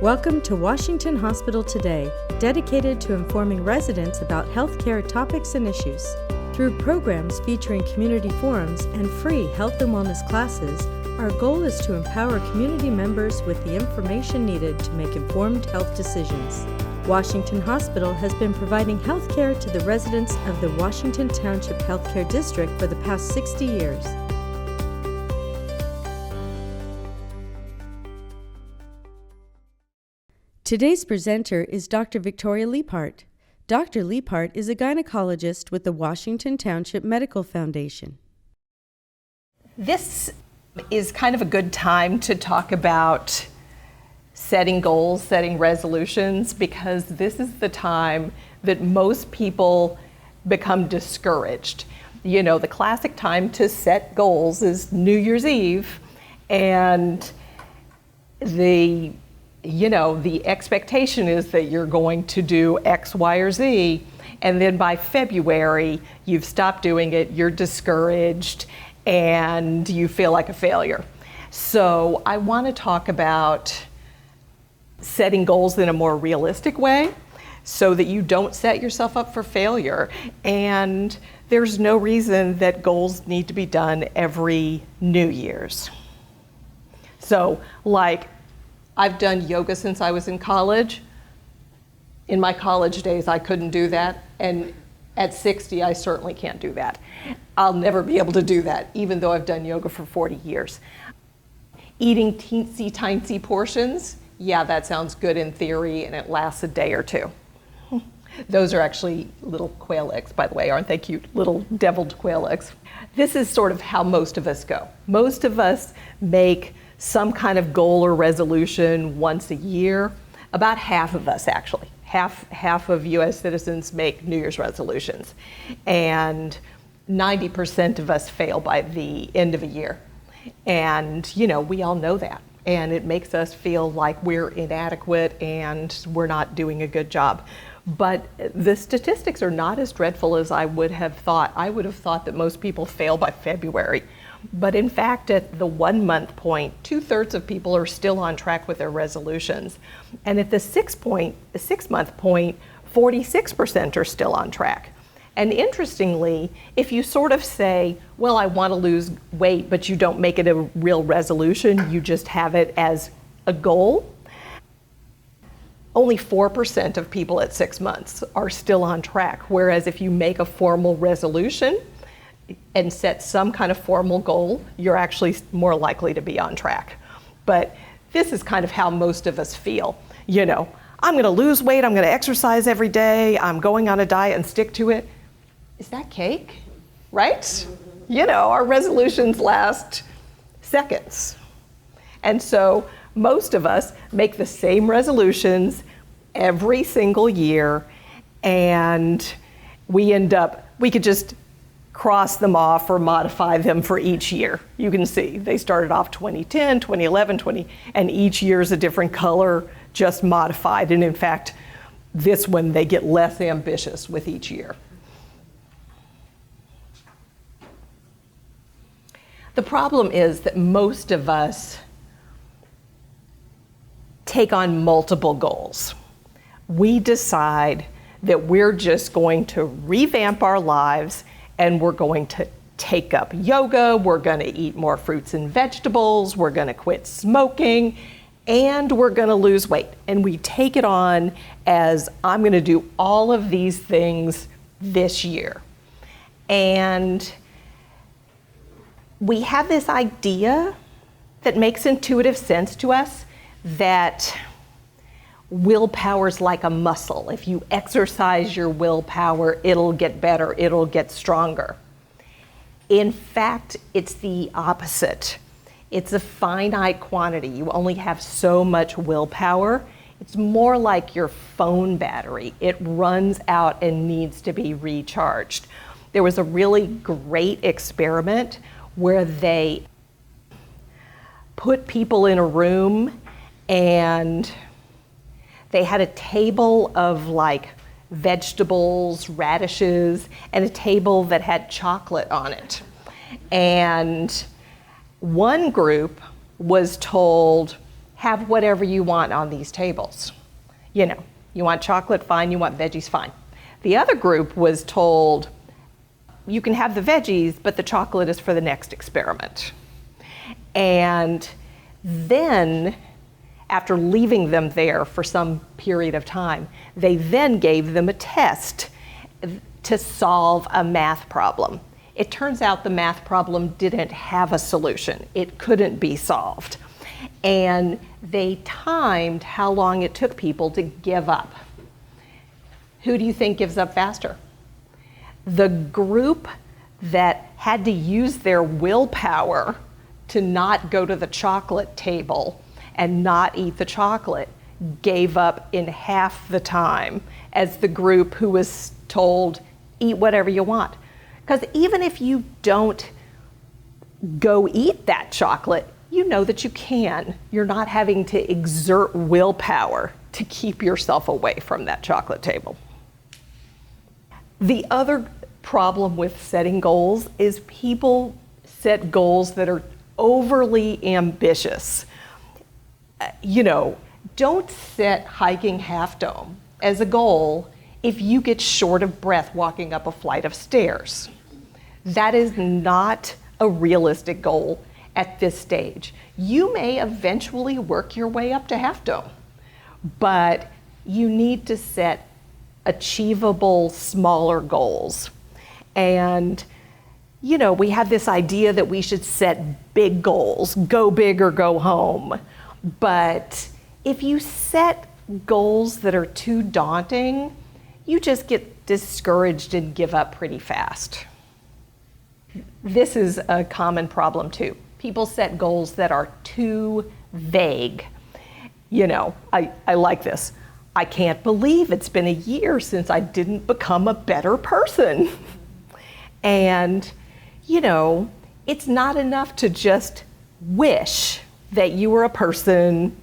Welcome to Washington Hospital Today, dedicated to informing residents about healthcare topics and issues. Through programs featuring community forums and free health and wellness classes, our goal is to empower community members with the information needed to make informed health decisions. Washington Hospital has been providing health care to the residents of the Washington Township Healthcare District for the past 60 years. Today's presenter is Dr. Victoria Leiphart. Dr. Leiphart is a gynecologist with the Washington Township Medical Foundation. This is kind of a good time to talk about setting goals, setting resolutions, because this is the time that most people become discouraged. You know, the classic time to set goals is New Year's Eve, and the expectation is that you're going to do X, Y, or Z, and then by February, you've stopped doing it, you're discouraged, and you feel like a failure. So I want to talk about setting goals in a more realistic way so that you don't set yourself up for failure. And there's no reason that goals need to be done every New Year's. So, like, I've done yoga since I was in college. In my college days, I couldn't do that. And at 60, I certainly can't do that. I'll never be able to do that, even though I've done yoga for 40 years. Eating teensy-tiny portions, yeah, that sounds good in theory, and it lasts a day or two. Those are actually little quail eggs, by the way, aren't they cute? Little deviled quail eggs. This is sort of how most of us go. Most of us make some kind of goal or resolution once a year. About half of us, actually. Half of US citizens make New Year's resolutions. And 90% of us fail by the end of a year. And, we all know that. And it makes us feel like we're inadequate and we're not doing a good job. But the statistics are not as dreadful as I would have thought. I would have thought that most people fail by February. But in fact, at the 1 month point, 2/3 of people are still on track with their resolutions. And at the 6 month point, 46% are still on track. And interestingly, if you sort of say, well, I want to lose weight, but you don't make it a real resolution, you just have it as a goal, only 4% of people at 6 months are still on track. Whereas if you make a formal resolution and set some kind of formal goal, you're actually more likely to be on track. But this is kind of how most of us feel. I'm going to lose weight, I'm going to exercise every day, I'm going on a diet and stick to it. Is that cake? Right? Our resolutions last seconds. And so most of us make the same resolutions every single year, and we could just cross them off or modify them for each year. You can see they started off 2010, 2011, and each year is a different color, just modified. And in fact, this one, they get less ambitious with each year. The problem is that most of us take on multiple goals. We decide that we're just going to revamp our lives and we're going to take up yoga, we're going to eat more fruits and vegetables, we're going to quit smoking, and we're going to lose weight. And we take it on as, I'm going to do all of these things this year. And we have this idea that makes intuitive sense to us that willpower's like a muscle. If you exercise your willpower, it'll get better, it'll get stronger. In fact, it's the opposite. It's a finite quantity. You only have so much willpower. It's more like your phone battery. It runs out and needs to be recharged. There was a really great experiment where they put people in a room and they had a table of vegetables, radishes, and a table that had chocolate on it. And one group was told, have whatever you want on these tables. You know, you want chocolate, fine, you want veggies, fine. The other group was told, you can have the veggies, but the chocolate is for the next experiment. And then, after leaving them there for some period of time, they then gave them a test to solve a math problem. It turns out the math problem didn't have a solution. It couldn't be solved. And they timed how long it took people to give up. Who do you think gives up faster? The group that had to use their willpower to not go to the chocolate table and not eat the chocolate gave up in half the time as the group who was told, eat whatever you want. Because even if you don't go eat that chocolate, you know that you can. You're not having to exert willpower to keep yourself away from that chocolate table. The other problem with setting goals is people set goals that are overly ambitious. Don't set hiking Half Dome as a goal if you get short of breath walking up a flight of stairs. That is not a realistic goal at this stage. You may eventually work your way up to Half Dome, but you need to set achievable, smaller goals. And, we have this idea that we should set big goals, go big or go home. But if you set goals that are too daunting, you just get discouraged and give up pretty fast. This is a common problem too. People set goals that are too vague. I like this. I can't believe it's been a year since I didn't become a better person. And, it's not enough to just wish that you were a person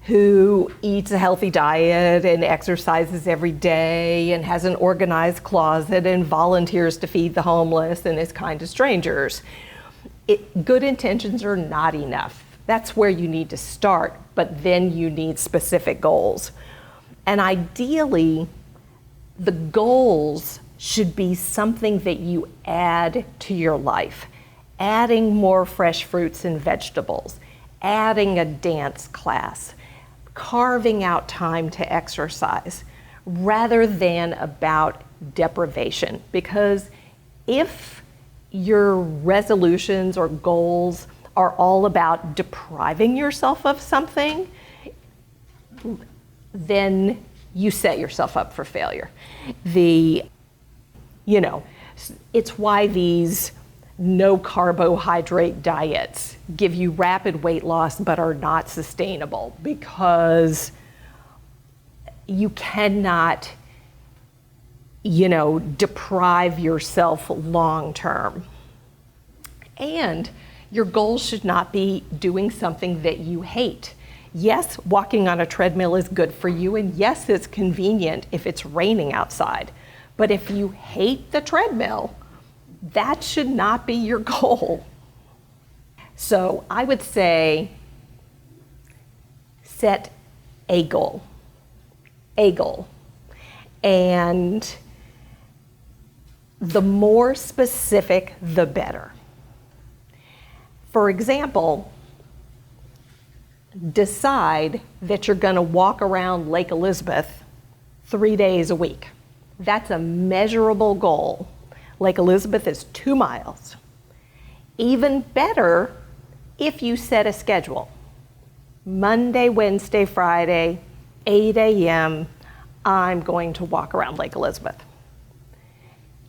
who eats a healthy diet and exercises every day and has an organized closet and volunteers to feed the homeless and is kind to strangers. Good intentions are not enough. That's where you need to start, but then you need specific goals. And ideally, the goals should be something that you add to your life. Adding more fresh fruits and vegetables, adding a dance class, carving out time to exercise, rather than about deprivation. Because if your resolutions or goals are all about depriving yourself of something, then you set yourself up for failure. It's why these no carbohydrate diets give you rapid weight loss but are not sustainable, because you cannot, deprive yourself long term. And your goal should not be doing something that you hate. Yes, walking on a treadmill is good for you, and yes, it's convenient if it's raining outside. But if you hate the treadmill, that should not be your goal. So I would say set a goal. And the more specific, the better. For example, decide that you're going to walk around Lake Elizabeth 3 days a week. That's a measurable goal. Lake Elizabeth is 2 miles. Even better if you set a schedule. Monday, Wednesday, Friday, 8 a.m., I'm going to walk around Lake Elizabeth.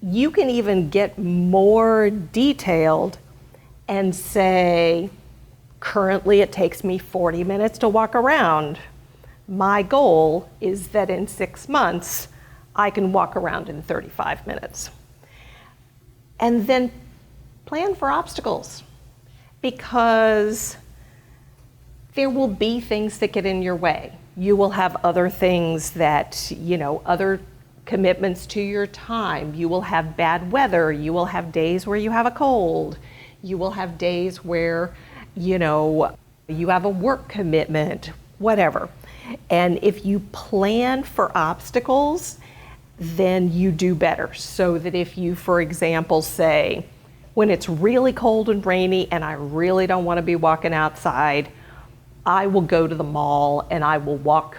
You can even get more detailed and say, currently it takes me 40 minutes to walk around. My goal is that in 6 months, I can walk around in 35 minutes. And then plan for obstacles, because there will be things that get in your way. You will have other things that, other commitments to your time. You will have bad weather. You will have days where you have a cold. You will have days where, you have a work commitment, whatever. And if you plan for obstacles, then you do better. So that if you, for example, say, when it's really cold and rainy and I really don't want to be walking outside, I will go to the mall and I will walk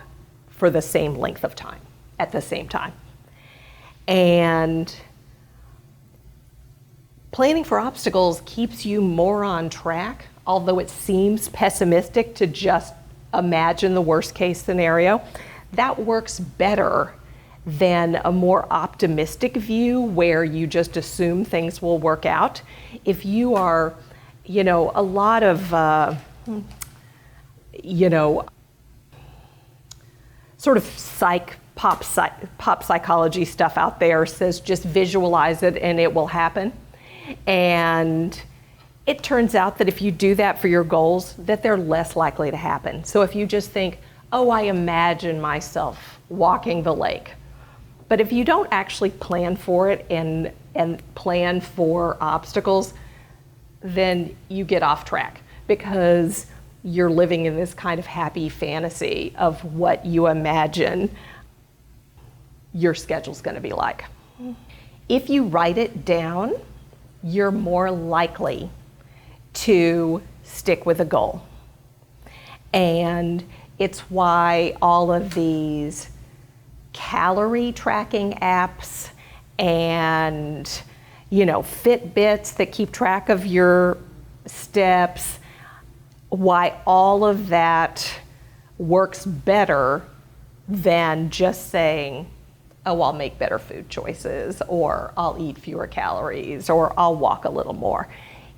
for the same length of time at the same time. And planning for obstacles keeps you more on track, although it seems pessimistic to just imagine the worst case scenario. That works better than a more optimistic view where you just assume things will work out. If you are, a lot of, sort of pop psychology stuff out there says just visualize it and it will happen. And it turns out that if you do that for your goals, that they're less likely to happen. So if you just think, oh, I imagine myself walking the lake. But if you don't actually plan for it and plan for obstacles, then you get off track because you're living in this kind of happy fantasy of what you imagine your schedule's going to be like. If you write it down, you're more likely to stick with a goal. And it's why all of these calorie tracking apps and, Fitbits that keep track of your steps, why all of that works better than just saying, oh, I'll make better food choices, or I'll eat fewer calories, or I'll walk a little more.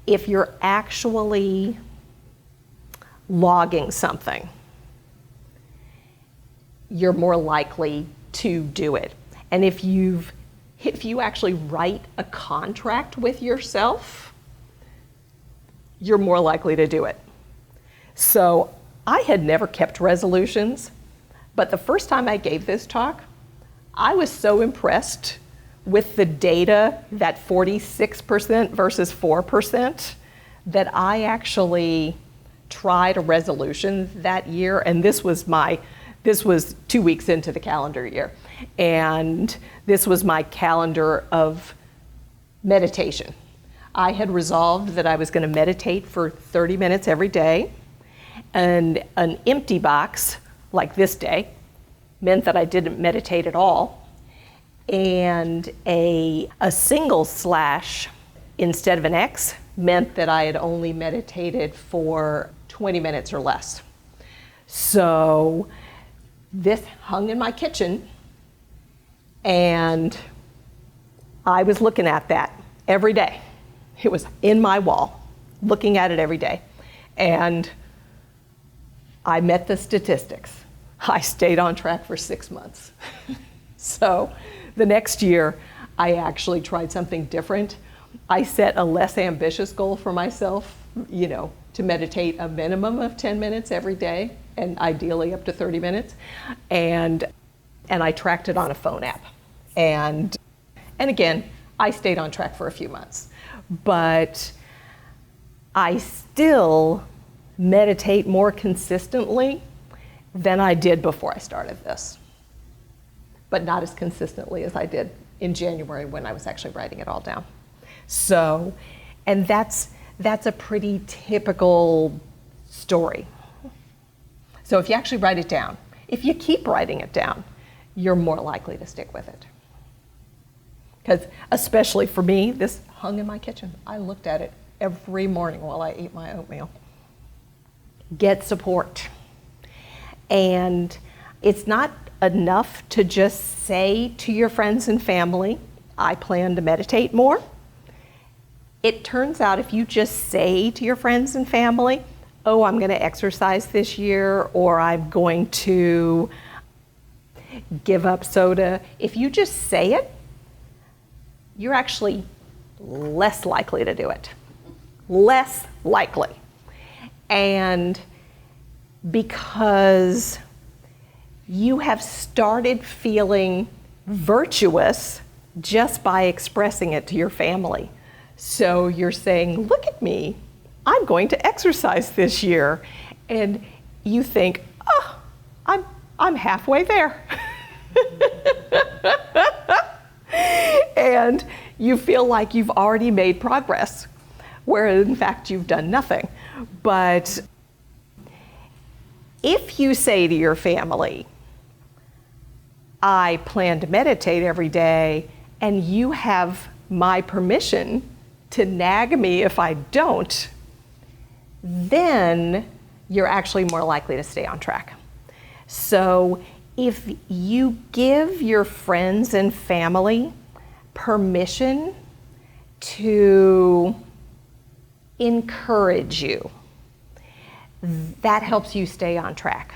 If you're actually logging something, you're more likely to do it. And if you actually write a contract with yourself, you're more likely to do it. So I had never kept resolutions, but the first time I gave this talk, I was so impressed with the data, that 46% versus 4%, that I actually tried a resolution that year, and this was 2 weeks into the calendar year, and this was my calendar of meditation. I had resolved that I was going to meditate for 30 minutes every day, and an empty box, like this day, meant that I didn't meditate at all, and a single slash instead of an X meant that I had only meditated for 20 minutes or less. So this hung in my kitchen, and I was looking at that every day. It was in my wall, looking at it every day. And I met the statistics. I stayed on track for 6 months. So the next year, I actually tried something different. I set a less ambitious goal for myself, to meditate a minimum of 10 minutes every day, and ideally up to 30 minutes. And I tracked it on a phone app. And again, I stayed on track for a few months. But I still meditate more consistently than I did before I started this, but not as consistently as I did in January when I was actually writing it all down. So, and that's a pretty typical story. So if you actually write it down, if you keep writing it down, you're more likely to stick with it. Because especially for me, this hung in my kitchen. I looked at it every morning while I ate my oatmeal. Get support. And it's not enough to just say to your friends and family, I plan to meditate more. It turns out if you just say to your friends and family, oh, I'm going to exercise this year, or I'm going to give up soda, if you just say it, you're actually less likely to do it. Less likely. And because you have started feeling virtuous just by expressing it to your family. So you're saying, look at me, I'm going to exercise this year. And you think, oh, I'm halfway there. And you feel like you've already made progress, where in fact you've done nothing. But if you say to your family, I plan to meditate every day, and you have my permission to nag me if I don't, then you're actually more likely to stay on track. So if you give your friends and family permission to encourage you, that helps you stay on track.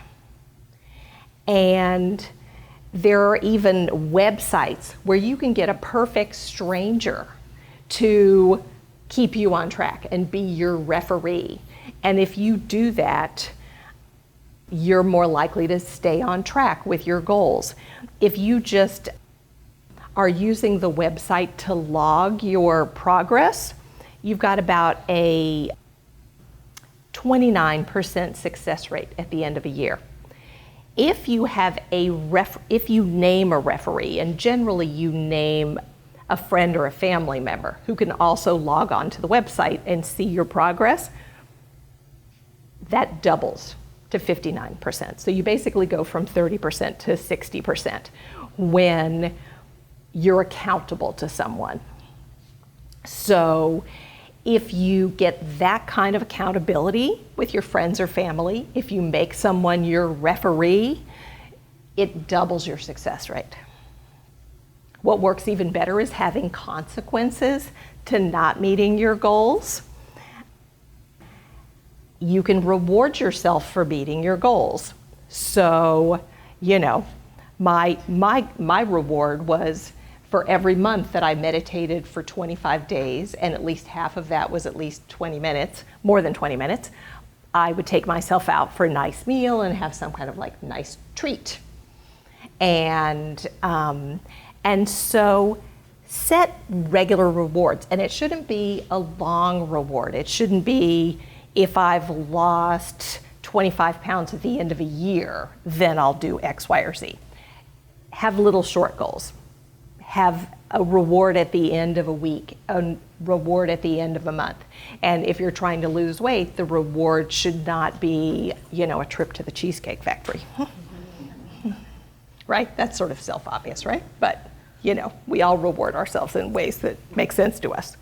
And there are even websites where you can get a perfect stranger to keep you on track and be your referee. And if you do that, you're more likely to stay on track with your goals. If you just are using the website to log your progress, you've got about a 29% success rate at the end of a year. If you have if you name a referee, and generally you name a friend or a family member who can also log on to the website and see your progress, that doubles to 59%. So you basically go from 30% to 60% when you're accountable to someone. So if you get that kind of accountability with your friends or family, if you make someone your referee, it doubles your success rate. What works even better is having consequences to not meeting your goals. You can reward yourself for meeting your goals. So, my reward was for every month that I meditated for 25 days, and at least half of that was at least 20 minutes, more than 20 minutes, I would take myself out for a nice meal and have some kind of nice treat. And so set regular rewards, and it shouldn't be a long reward. It shouldn't be, if I've lost 25 pounds at the end of a year, then I'll do X, Y, or Z. Have little short goals. Have a reward at the end of a week, a reward at the end of a month. And if you're trying to lose weight, the reward should not be, a trip to the Cheesecake Factory. Right? That's sort of self-obvious, right? But, we all reward ourselves in ways that make sense to us.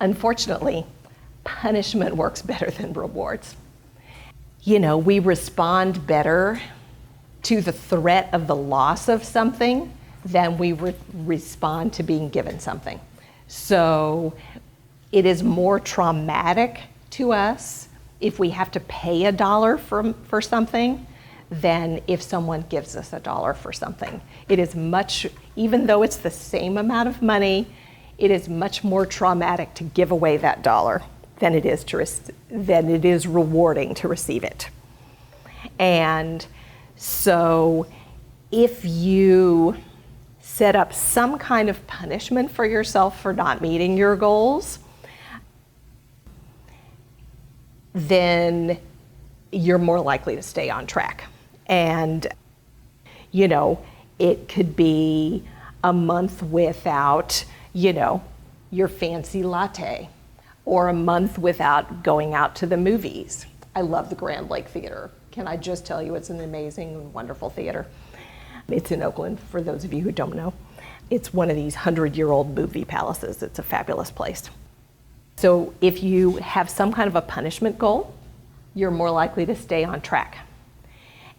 Unfortunately, punishment works better than rewards. We respond better to the threat of the loss of something than we respond to being given something. So it is more traumatic to us if we have to pay $1 for something than if someone gives us $1 for something. It is much, even though it's the same amount of money, it is much more traumatic to give away that $1 than it is rewarding to receive it. And so if you set up some kind of punishment for yourself for not meeting your goals, then you're more likely to stay on track. And, it could be a month without, your fancy latte, or a month without going out to the movies. I love the Grand Lake Theater. Can I just tell you, it's an amazing and wonderful theater. It's in Oakland, for those of you who don't know. It's one of these 100-year-old movie palaces. It's a fabulous place. So if you have some kind of a punishment goal, you're more likely to stay on track.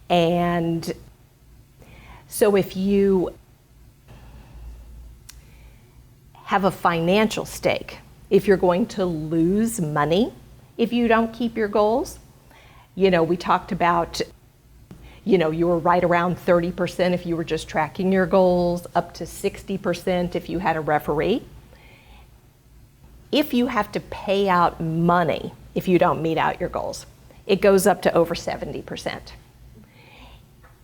And so if you have a financial stake, if you're going to lose money if you don't keep your goals, we talked about, you were right around 30% if you were just tracking your goals, up to 60% if you had a referee. If you have to pay out money if you don't meet out your goals, it goes up to over 70%.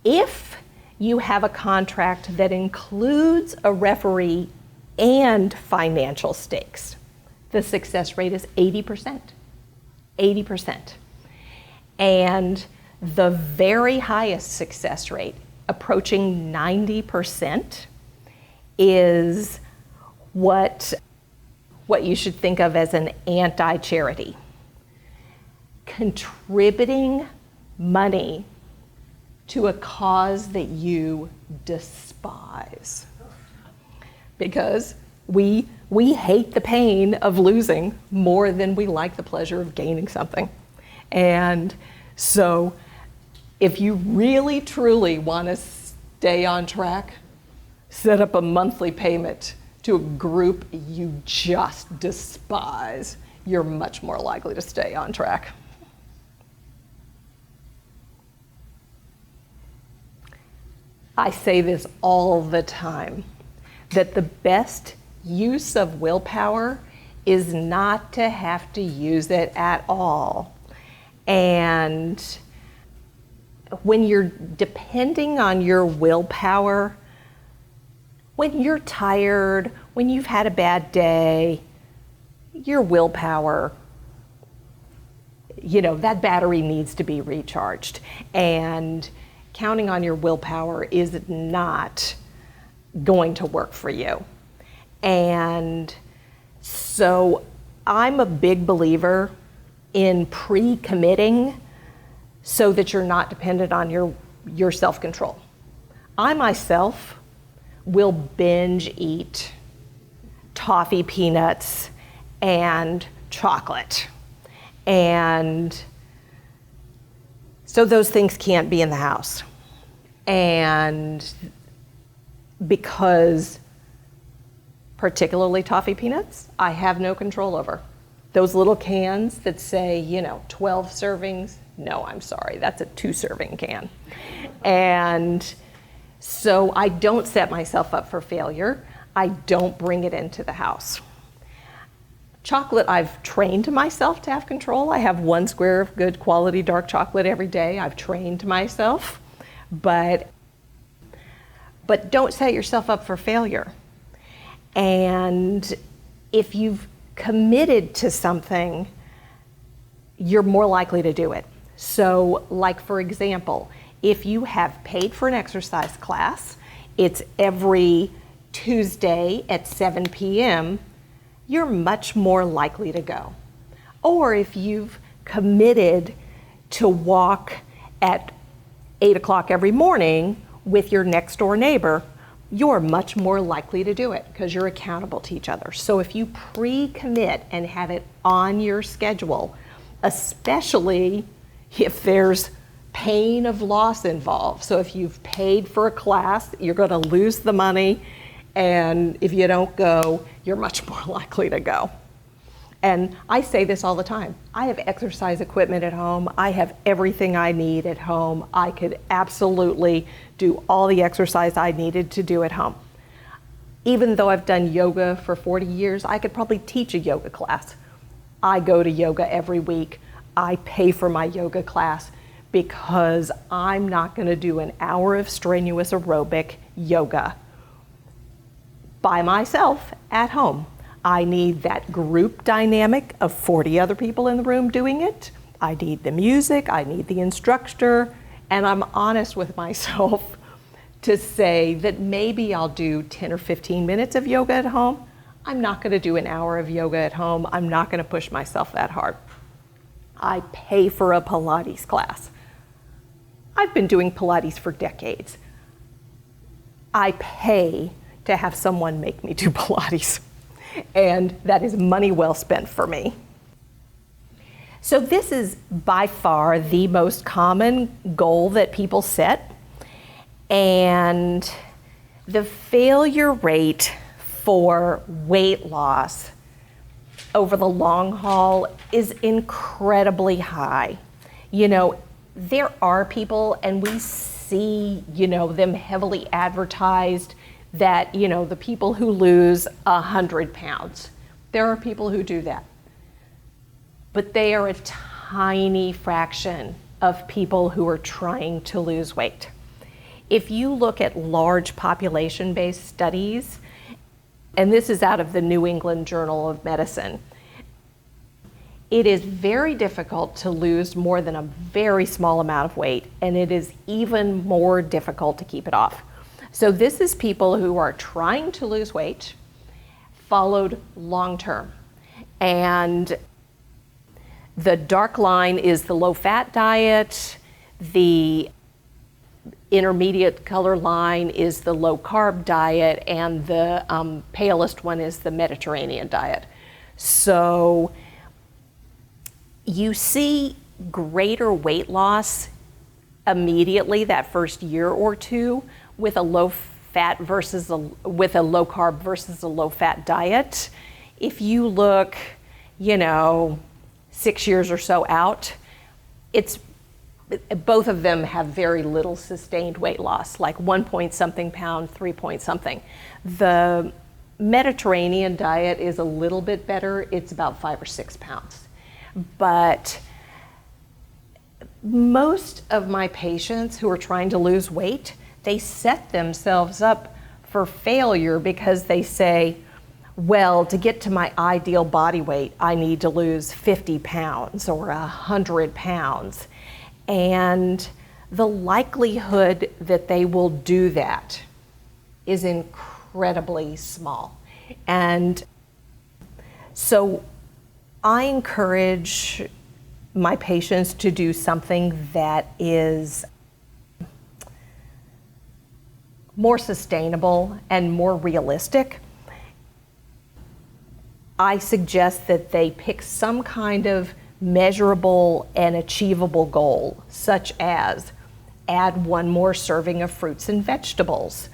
If you have a contract that includes a referee and financial stakes, the success rate is 80%. 80%. And the very highest success rate, approaching 90%, is what you should think of as an anti-charity. Contributing money to a cause that you despise. Because we hate the pain of losing more than we like the pleasure of gaining something. And so if you really truly want to stay on track, set up a monthly payment to a group you just despise. You're much more likely to stay on track. I say this all the time, that the best use of willpower is not to have to use it at all. And when you're depending on your willpower, when you're tired, when you've had a bad day, your willpower, that battery needs to be recharged. And counting on your willpower is not going to work for you. And so I'm a big believer in pre-committing so that you're not dependent on your self-control. I myself will binge eat toffee peanuts and chocolate. And so those things can't be in the house. And because particularly toffee peanuts, I have no control over. Those little cans that say, 12 servings, no, I'm sorry, that's a 2-serving can. And so I don't set myself up for failure. I don't bring it into the house. Chocolate, I've trained myself to have control. I have 1 square of good quality dark chocolate every day. I've trained myself, but don't set yourself up for failure. And if you've committed to something, you're more likely to do it. So, like for example, if you have paid for an exercise class, it's every Tuesday at 7 p.m., you're much more likely to go. Or if you've committed to walk at 8 o'clock every morning with your next door neighbor, you're much more likely to do it because you're accountable to each other. So if you pre-commit and have it on your schedule, especially if there's pain of loss involved. So if you've paid for a class, you're going to lose the money, and if you don't go, you're much more likely to go. And I say this all the time. I have exercise equipment at home. I have everything I need at home. I could absolutely do all the exercise I needed to do at home. Even though I've done yoga for 40 years, I could probably teach a yoga class. I go to yoga every week. I pay for my yoga class because I'm not going to do an hour of strenuous aerobic yoga by myself at home. I need that group dynamic of 40 other people in the room doing it. I need the music, I need the instructor, and I'm honest with myself to say that maybe I'll do 10 or 15 minutes of yoga at home. I'm not going to do an hour of yoga at home. I'm not going to push myself that hard. I pay for a Pilates class. I've been doing Pilates for decades. I pay to have someone make me do Pilates. And that is money well spent for me. So this is by far the most common goal that people set. And the failure rate for weight loss over the long haul is incredibly high. There are people, and we see, them heavily advertised, that, the people who lose 100 pounds, there are people who do that. But they are a tiny fraction of people who are trying to lose weight. If you look at large population-based studies, and this is out of the New England Journal of Medicine, It is very difficult to lose more than a very small amount of weight, and it is even more difficult to keep it off. So this is people who are trying to lose weight, followed long term. And the dark line is the low-fat diet. The intermediate color line is the low-carb diet, and the palest one is the Mediterranean diet. So you see greater weight loss immediately that first year or two with a low-fat versus with a low-carb versus a low-fat diet. If you look, 6 years or so out, both of them have very little sustained weight loss, like 1 point something pound, 3 point something. The Mediterranean diet is a little bit better. It's about 5 or 6 pounds. But most of my patients who are trying to lose weight, they set themselves up for failure because they say, well, to get to my ideal body weight, I need to lose 50 pounds or 100 pounds. And the likelihood that they will do that is incredibly small. And so I encourage my patients to do something that is more sustainable and more realistic. I suggest that they pick some kind of measurable and achievable goal, such as add 1 more serving of fruits and vegetables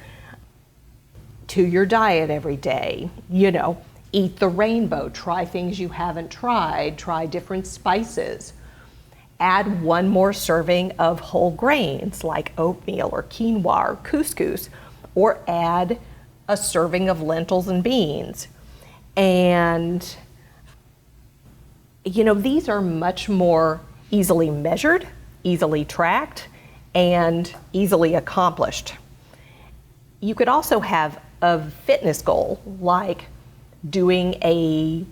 to your diet every day. Eat the rainbow, try things you haven't tried, try different spices. Add 1 more serving of whole grains like oatmeal or quinoa or couscous, or add a serving of lentils and beans. And these are much more easily measured, easily tracked, and easily accomplished. You could also have a fitness goal, like doing a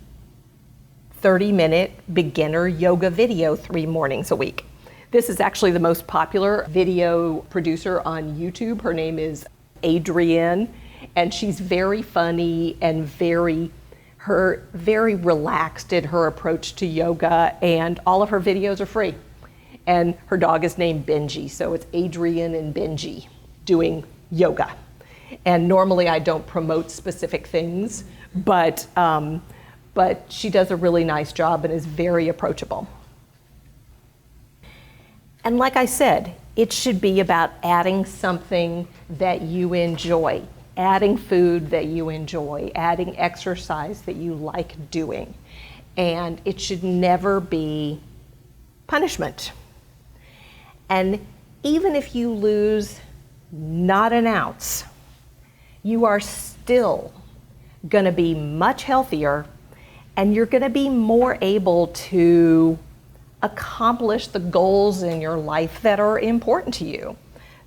30-minute beginner yoga video 3 mornings a week. This is actually the most popular video producer on YouTube. Her name is Adrienne, and she's very funny and very relaxed in her approach to yoga, and all of her videos are free. And her dog is named Benji, so it's Adrienne and Benji doing yoga. And normally I don't promote specific things, but she does a really nice job and is very approachable. And like I said, it should be about adding something that you enjoy, adding food that you enjoy, adding exercise that you like doing. And it should never be punishment. And even if you lose not an ounce, you are still going to be much healthier, and you're going to be more able to accomplish the goals in your life that are important to you,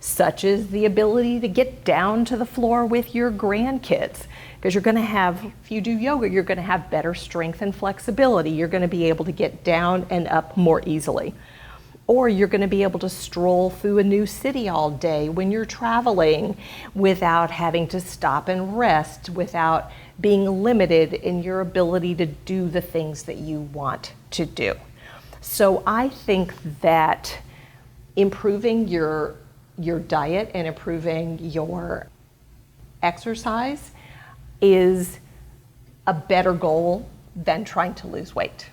such as the ability to get down to the floor with your grandkids. Because you're going to have, if you do yoga, you're going to have better strength and flexibility. You're going to be able to get down and up more easily. Or you're going to be able to stroll through a new city all day when you're traveling without having to stop and rest, without being limited in your ability to do the things that you want to do. So I think that improving your diet and improving your exercise is a better goal than trying to lose weight.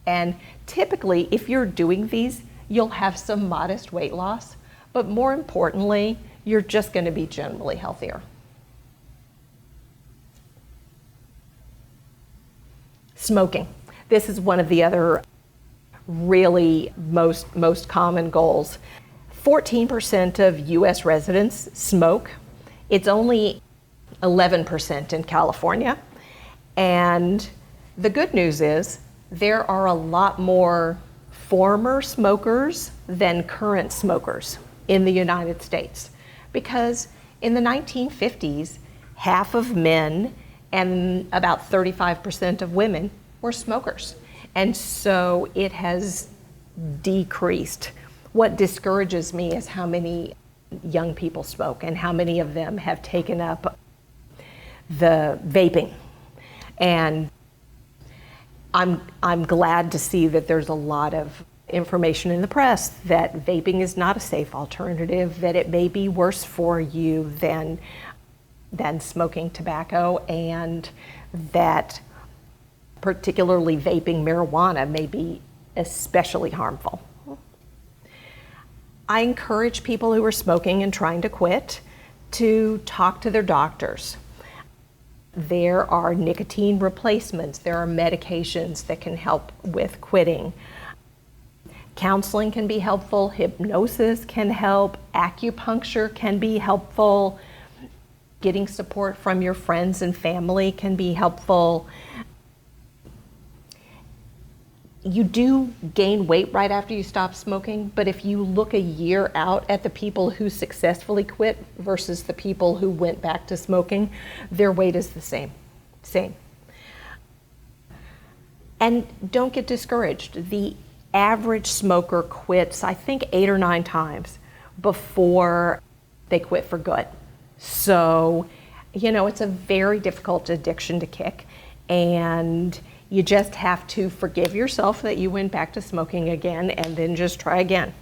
And typically, if you're doing these, you'll have some modest weight loss, but more importantly, you're just going to be generally healthier. Smoking. This is one of the other really most common goals. 14% of US residents smoke. It's only 11% in California. And the good news is there are a lot more former smokers than current smokers in the United States. Because in the 1950s, half of men and about 35% of women were smokers. And so it has decreased. What discourages me is how many young people smoke and how many of them have taken up the vaping. And I'm glad to see that there's a lot of information in the press that vaping is not a safe alternative, that it may be worse for you than smoking tobacco, and that particularly vaping marijuana may be especially harmful. I encourage people who are smoking and trying to quit to talk to their doctors. There are nicotine replacements, there are medications that can help with quitting. Counseling can be helpful, hypnosis can help, acupuncture can be helpful, getting support from your friends and family can be helpful. You do gain weight right after you stop smoking, but if you look a year out at the people who successfully quit versus the people who went back to smoking, their weight is the same. And don't get discouraged. The average smoker quits, I think, 8 or 9 times before they quit for good. So, it's a very difficult addiction to kick, and you just have to forgive yourself that you went back to smoking again and then just try again.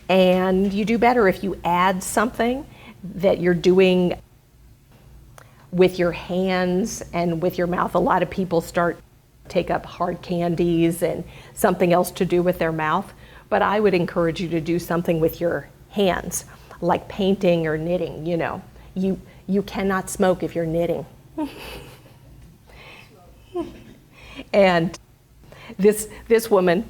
And you do better if you add something that you're doing with your hands and with your mouth. A lot of people take up hard candies and something else to do with their mouth, but I would encourage you to do something with your hands, like painting or knitting. You cannot smoke if you're knitting. And this woman,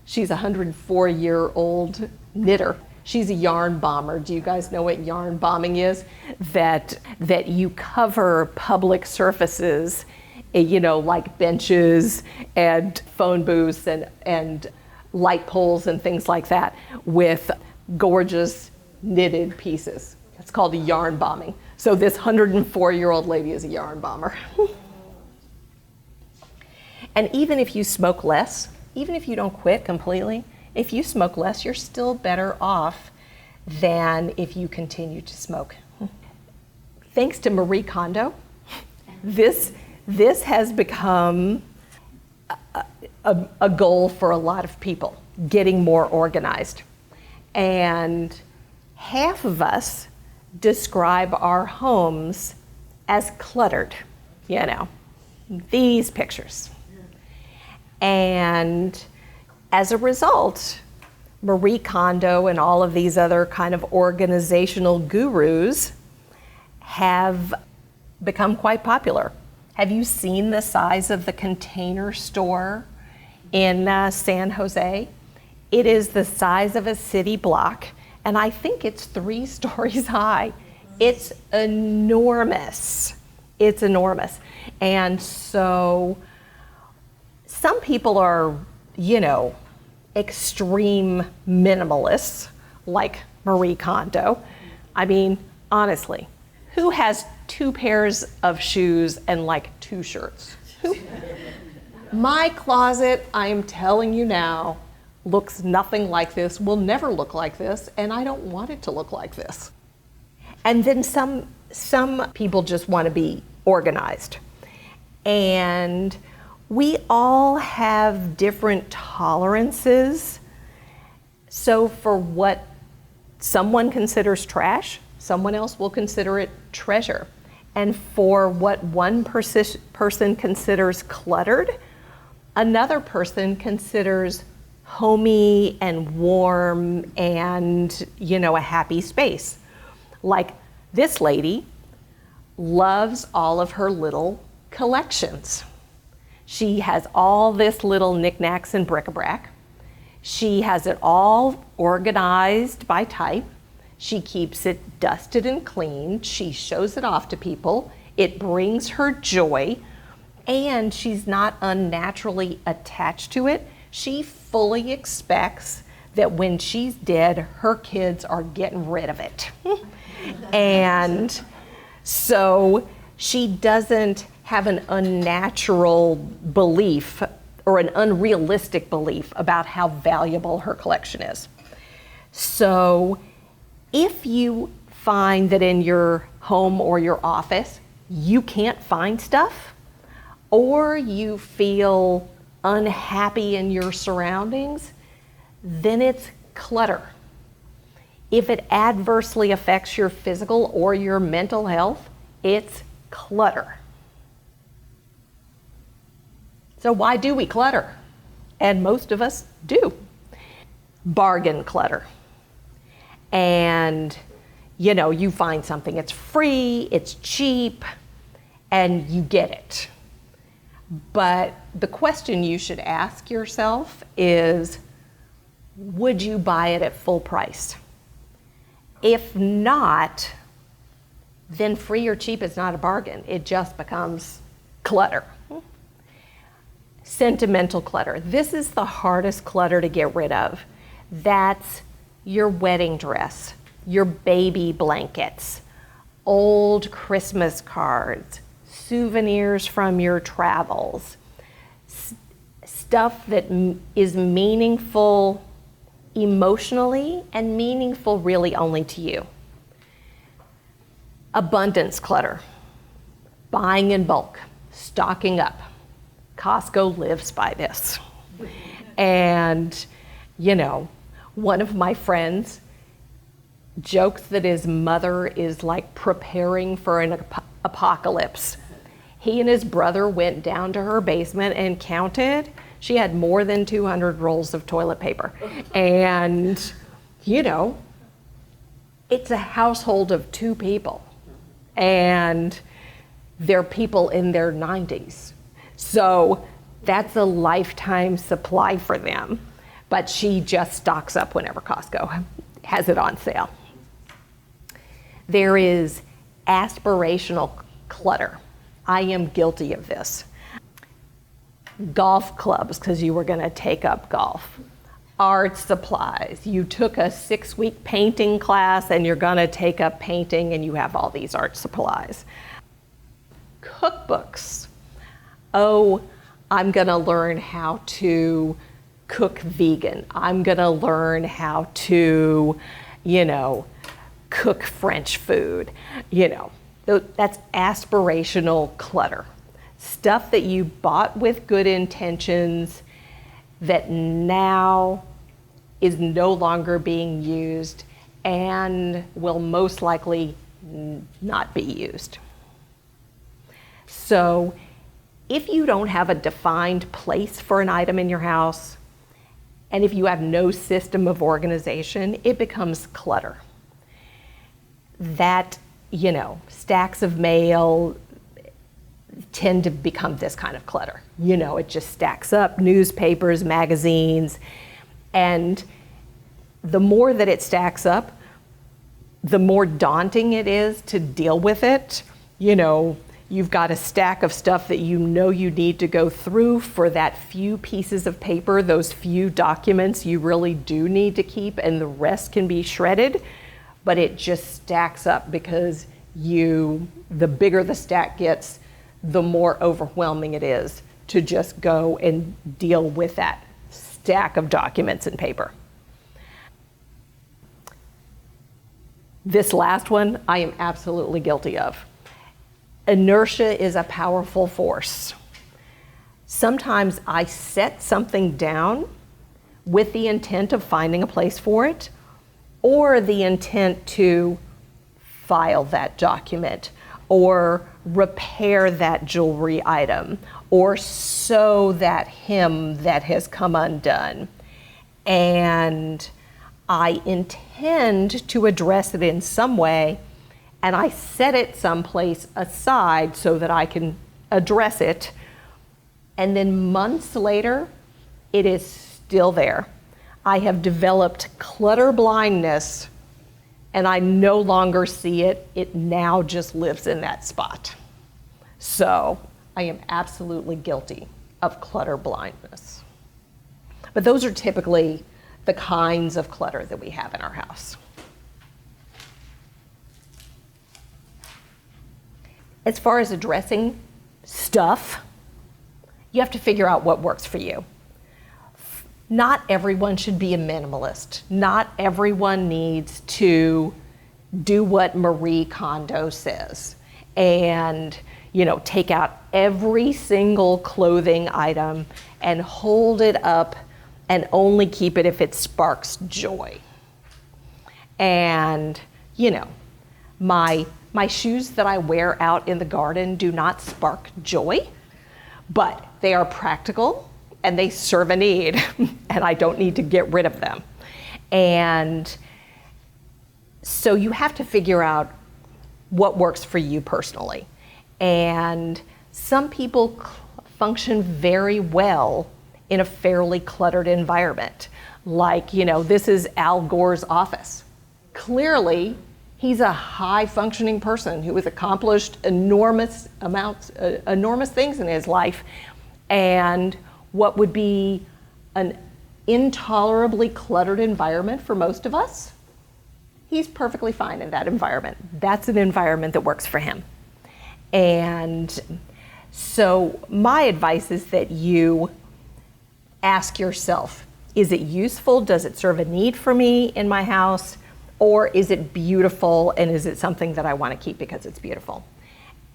she's a 104-year-old knitter. She's a yarn bomber. Do you guys know what yarn bombing is? That you cover public surfaces, like benches and phone booths and light poles and things like that with gorgeous knitted pieces. It's called yarn bombing. So this 104-year-old lady is a yarn bomber. And even if you smoke less, even if you don't quit completely, if you smoke less, you're still better off than if you continue to smoke. Thanks to Marie Kondo, this has become a goal for a lot of people, getting more organized. And half of us describe our homes as cluttered, these pictures. And as a result, Marie Kondo and all of these other kind of organizational gurus have become quite popular. Have you seen the size of the Container Store in San Jose? It is the size of a city block, and I think it's 3 stories high. It's enormous. It's enormous. And so some people are, extreme minimalists like Marie Kondo. I mean, honestly, who has 2 pairs of shoes and like 2 shirts? My closet, I am telling you now, looks nothing like this, will never look like this, and I don't want it to look like this. And then some people just want to be organized. And we all have different tolerances. So for what someone considers trash, someone else will consider it treasure. And for what one person considers cluttered, another person considers homey and warm and, a happy space. Like this lady loves all of her little collections. She has all this little knickknacks and bric-a-brac. She has it all organized by type. She keeps it dusted and clean. She shows it off to people. It brings her joy, and she's not unnaturally attached to it. She fully expects that when she's dead, her kids are getting rid of it. And so she doesn't have an unnatural belief or an unrealistic belief about how valuable her collection is. So if you find that in your home or your office you can't find stuff, or you feel unhappy in your surroundings, then it's clutter. If it adversely affects your physical or your mental health, it's clutter. So why do we clutter? And most of us do. Bargain clutter. And you find something, it's free, it's cheap, and you get it. But the question you should ask yourself is, would you buy it at full price? If not, then free or cheap is not a bargain. It just becomes clutter. Sentimental clutter. This is the hardest clutter to get rid of. That's your wedding dress, your baby blankets, old Christmas cards, souvenirs from your travels, stuff that is meaningful emotionally and meaningful really only to you. Abundance clutter, buying in bulk, stocking up. Costco lives by this. And, one of my friends jokes that his mother is like preparing for an apocalypse. He and his brother went down to her basement and counted. She had more than 200 rolls of toilet paper. And, it's a household of 2 people. And they're people in their 90s. So that's a lifetime supply for them. But she just stocks up whenever Costco has it on sale. There is aspirational clutter. I am guilty of this. Golf clubs, because you were going to take up golf. Art supplies. You took a 6-week painting class and you're going to take up painting, and you have all these art supplies. Cookbooks. Oh, I'm going to learn how to cook vegan. I'm going to learn how to, cook French food. That's aspirational clutter. Stuff that you bought with good intentions that now is no longer being used and will most likely not be used. So if you don't have a defined place for an item in your house, and if you have no system of organization, it becomes clutter. That, stacks of mail tend to become this kind of clutter. It just stacks up, newspapers, magazines, and the more that it stacks up, the more daunting it is to deal with it. You've got a stack of stuff that you need to go through for that few pieces of paper, those few documents you really do need to keep, and the rest can be shredded, but it just stacks up because the bigger the stack gets, the more overwhelming it is to just go and deal with that stack of documents and paper. This last one, I am absolutely guilty of. Inertia is a powerful force. Sometimes I set something down with the intent of finding a place for it, or the intent to file that document, or repair that jewelry item, or sew that hem that has come undone. And I intend to address it in some way, and I set it someplace aside so that I can address it. And then months later, it is still there. I have developed clutter blindness, and I no longer see it. It now just lives in that spot. So I am absolutely guilty of clutter blindness. But those are typically the kinds of clutter that we have in our house. As far as addressing stuff you have to figure out what works for you. Not everyone should be a minimalist. Not everyone needs to do what Marie Kondo says and, take out every single clothing item and hold it up and only keep it if it sparks joy. And, my shoes that I wear out in the garden do not spark joy, but they are practical and they serve a need and I don't need to get rid of them. And so you have to figure out what works for you personally. And some people function very well in a fairly cluttered environment. Like, this is Al Gore's office. Clearly, he's a high functioning person who has accomplished enormous things in his life. And what would be an intolerably cluttered environment for most of us, he's perfectly fine in that environment. That's an environment that works for him. And so my advice is that you ask yourself, is it useful? Does it serve a need for me in my house? Or is it beautiful and is it something that I want to keep because it's beautiful?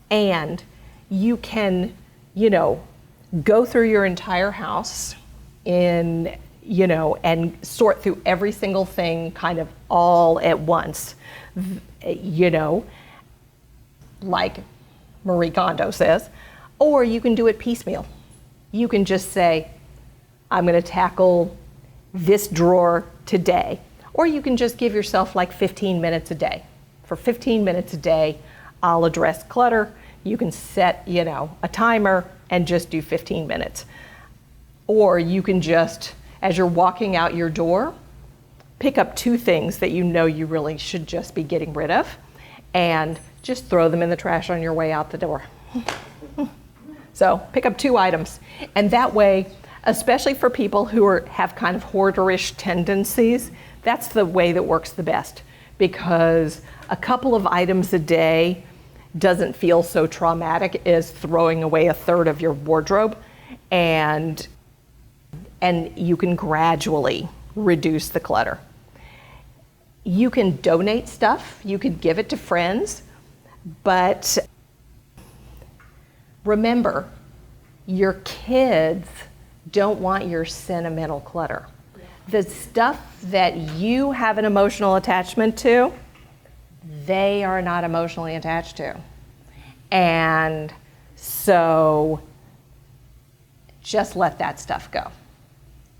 And you can, go through your entire house and sort through every single thing kind of all at once, like Marie Kondo says, or you can do it piecemeal. You can just say, I'm going to tackle this drawer today. Or you can just give yourself like 15 minutes a day. For 15 minutes a day, I'll address clutter. You can set, a timer and just do 15 minutes. Or you can just, as you're walking out your door, pick up 2 things that you really should just be getting rid of and just throw them in the trash on your way out the door. So pick up 2 items. And that way, especially for people who have kind of hoarderish tendencies, that's the way that works the best, because a couple of items a day doesn't feel so traumatic as throwing away a third of your wardrobe, and you can gradually reduce the clutter. You can donate stuff, you could give it to friends, but remember, your kids don't want your sentimental clutter. The stuff that you have an emotional attachment to, they are not emotionally attached to. And so just let that stuff go.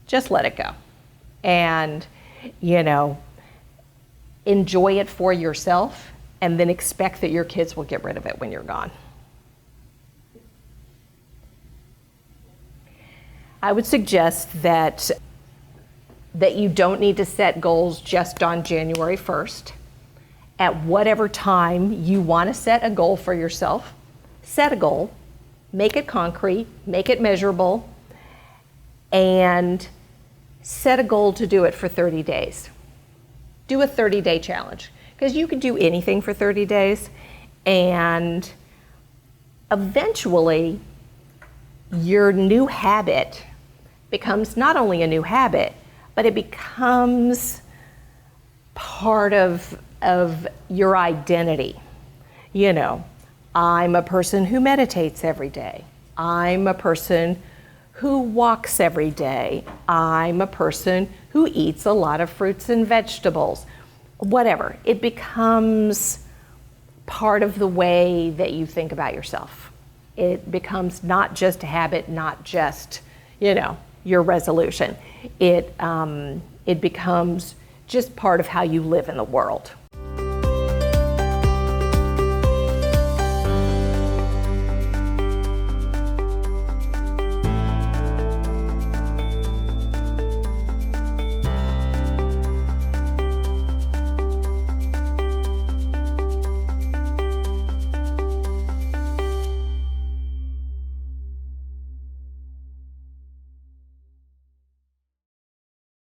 Just let it go. And, enjoy it for yourself and then expect that your kids will get rid of it when you're gone. I would suggest that you don't need to set goals just on January 1st. At whatever time you want to set a goal for yourself, set a goal, make it concrete, make it measurable, and set a goal to do it for 30 days. Do a 30-day challenge, because you can do anything for 30 days, and eventually your new habit becomes not only a new habit, but it becomes part of your identity. I'm a person who meditates every day. I'm a person who walks every day. I'm a person who eats a lot of fruits and vegetables. Whatever. It becomes part of the way that you think about yourself. It becomes not just a habit, not just, your resolution. It becomes just part of how you live in the world.